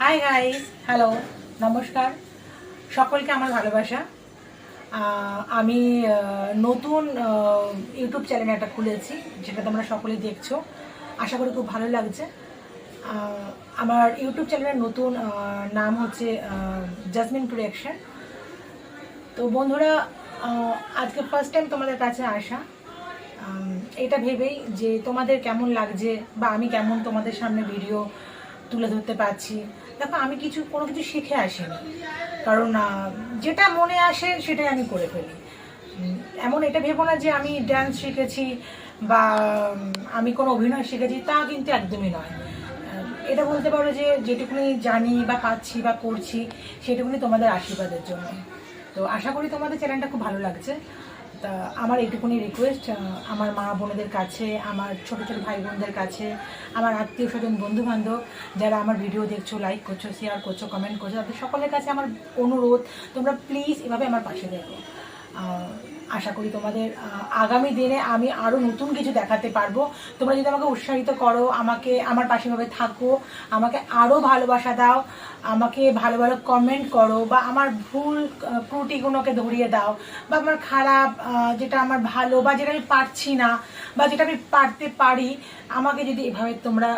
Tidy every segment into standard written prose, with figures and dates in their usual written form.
Hi guys, hello, নমস্কার। সকলকে আমার ভালোবাসা। আমি নতুন ইউটিউব চ্যানেল একটা খুলেছি, যেটা তোমরা সকলেই দেখছো। আশা করি খুব ভালো লাগছে। আমার ইউটিউব চ্যানেলের নতুন নাম হচ্ছে জাসমিন ক্রিয়েশন। তো বন্ধুরা, আজকে ফার্স্ট টাইম তোমাদের কাছে আসা, এটা ভেবেই যে তোমাদের কেমন লাগছে বা আমি কেমন তোমাদের সামনে ভিডিও তুলে ধরতে পারছি। দেখো, আমি কোনো কিছু শিখে আসিনি, কারণ যেটা মনে আসে সেটাই আমি করে ফেলি। এমন এটা ভেবো না যে আমি ডান্স শিখেছি বা আমি কোনো অভিনয় শিখেছি, তা কিন্তু একদমই নয়। এটা বলতে পারো যে যেটুকুনি জানি বা পাচ্ছি বা করছি, সেটুকুনি তোমাদের আশীর্বাদের জন্য। তো আশা করি তোমাদের চ্যানেলটা খুব ভালো লাগছে। তা আমার এইটুকুনি রিকোয়েস্ট, আমার মা বোনেদের কাছে, আমার ছোটো ছোটো ভাই বোনদের কাছে, আমার আত্মীয় স্বজন বন্ধু বান্ধব যারা আমার ভিডিও দেখছো, লাইক করছো, শেয়ার করছো, কমেন্ট করছো, তাদের সকলের কাছে আমার অনুরোধ, তোমরা প্লিজ এভাবে আমার পাশে দেখো। আশা করি তোমাদের আগামী দিনে আমি আরও নতুন কিছু দেখাতে পারবো। তোমরা যদি আমাকে উৎসাহিত করো, আমাকে আমার পাশেভাবে থাকো, আমাকে আরও ভালোবাসা দাও, আমাকে ভালো ভালো কমেন্ট করো, বা আমার ভুল ত্রুটিগুলোকে ধরিয়ে দাও, বা আমার খারাপ যেটা আমার ভালো বা যেটা আমি পারছি না বা যেটা আমি পারতে পারি, আমাকে যদি এভাবে তোমরা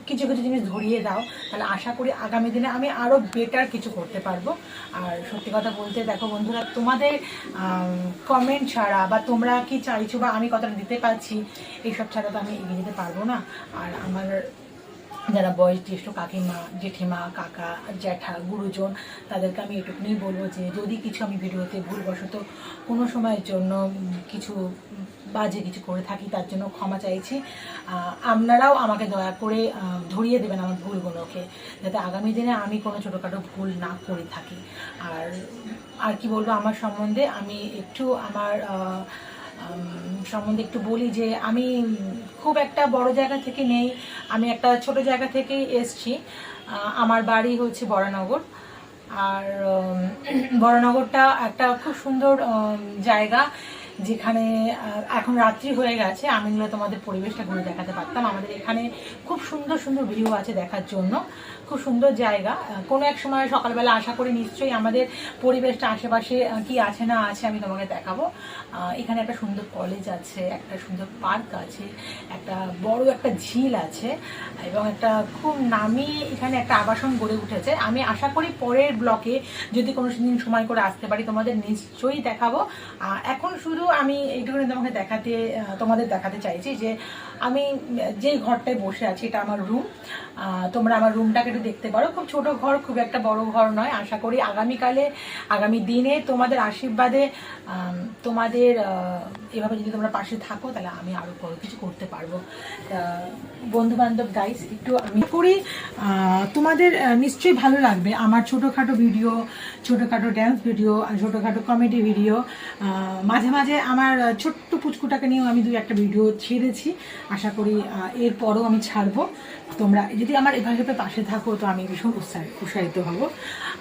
কিছু কিছু জিনিস ধরিয়ে দাও, তাহলে আশা করি আগামী দিনে আমি আরও বেটার কিছু করতে পারবো। আর সত্যি কথা বলতে, দেখো বন্ধুরা, তোমাদের কমেন্ট ছাড়া বা তোমরা কি চাইছো বা আমি কতটা দিতে পারছি, এইসব ছাড়া তো আমি এগিয়ে যেতে পারবো না। আর আমার যারা বয়োজ্যেষ্ঠ কাকিমা, জেঠিমা, কাকা, জ্যাঠা, গুরুজন, তাদেরকে আমি এটুকুনি বলবো যে যদি কিছু আমি ভিডিওতে ভুলবশত কোনো সময়ের জন্য কিছু বাজে কিছু করে থাকি, তার জন্য ক্ষমা চাইছি। আপনারাও আমাকে দয়া করে ধরিয়ে দেবেন আমার ভুলগুলোকে, যাতে আগামী দিনে আমি কোনো ছোটোখাটো ভুল না করে থাকি। আর আর কি বলবো আমার সম্বন্ধে, আমি একটু আমার সম্বন্ধে একটু বলি যে আমি খুব একটা বড় জায়গা থেকে নেই, আমি একটা ছোট জায়গা থেকেই এসছি। আমার বাড়ি হচ্ছে বরানগর। আর বরানগরটা একটা খুব সুন্দর জায়গা, যেখানে এখন রাত্রি হয়ে গেছে, আমি তোমাদের পরিবেশটা ঘুরে দেখাতে পারতাম। আমাদের এখানে খুব সুন্দর সুন্দর ভিউ আছে দেখার জন্য, খুব সুন্দর জায়গা। কোনো এক সময় সকালবেলা আশা করি নিশ্চয়ই আমাদের পরিবেশটা আশেপাশে কি আছে না আছে আমি তোমাকে দেখাবো। এখানে একটা সুন্দর কলেজ আছে, একটা সুন্দর পার্ক আছে, একটা বড় একটা ঝিল আছে, এবং একটা খুব নামি এখানে একটা আবাসন গড়ে উঠেছে। আমি আশা করি পরের ব্লকে যদি কোনো দিন সময় করে আসতে পারি তোমাদের নিশ্চয়ই দেখাবো। এখন শুধু আমি এইটুকুনি তোমাদের দেখাতে চাইছি যে আমি যে ঘরটায় বসে আছি, এটা আমার রুম। তোমরা আমার রুমটাকে একটু দেখতে পারো। খুব ছোট ঘর, খুব একটা বড় ঘর নয়। আশা করি আগামী দিনে তোমাদের আশীর্বাদে, তোমাদের এভাবে যদি তোমরা পাশে থাকো, তাহলে আমি আরও বড় কিছু করতে পারবো। বন্ধু বান্ধব গাইস, একটু আমি করি, তোমাদের নিশ্চয়ই ভালো লাগবে আমার ছোটোখাটো ভিডিও, ছোটোখাটো ড্যান্স ভিডিও, ছোটোখাটো কমেডি ভিডিও। মাঝে মাঝে আমার ছোট্ট পুচকুটাকে নিয়েও আমি 2-1টা ভিডিও ছেড়েছি। আশা করি এরপরও আমি ছাড়বো। তোমরা যদি আমার এভাবে পাশে থাকো, তো আমি ভীষণ উৎসাহিত হব।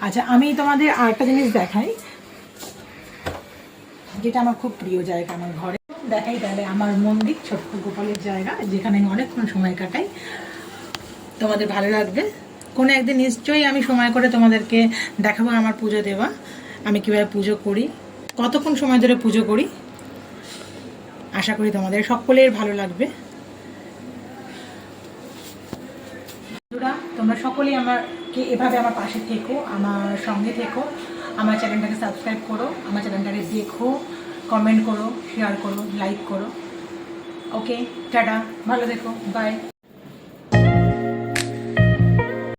আচ্ছা, আমি তোমাদের আরেকটা জিনিস দেখাই, যেটা আমার খুব প্রিয় জায়গা আমার ঘরে। দেখাই তাহলে আমার মন্দির, ছোট্ট গোপালের জায়গা, যেখানে আমি অনেকক্ষণ সময় কাটাই। তোমাদের ভালো লাগবে। কোনো একদিন নিশ্চয়ই আমি সময় করে তোমাদেরকে দেখাবো আমার পুজো দেওয়া, আমি কীভাবে পুজো করি, কতক্ষণ সময় ধরে পুজো করি। আশা করি তোমাদের সকলের ভালো লাগবে। তোমরা সকলেই আমাকে এভাবে আমার পাশে থেকো, আমার সঙ্গে থেকো, আমার চ্যানেলটাকে সাবস্ক্রাইব করো, আমার চ্যানেলটাকে দেখো, কমেন্ট করো, শেয়ার করো, লাইক করো। ওকে, টাটা, ভালো থেকো, বাই।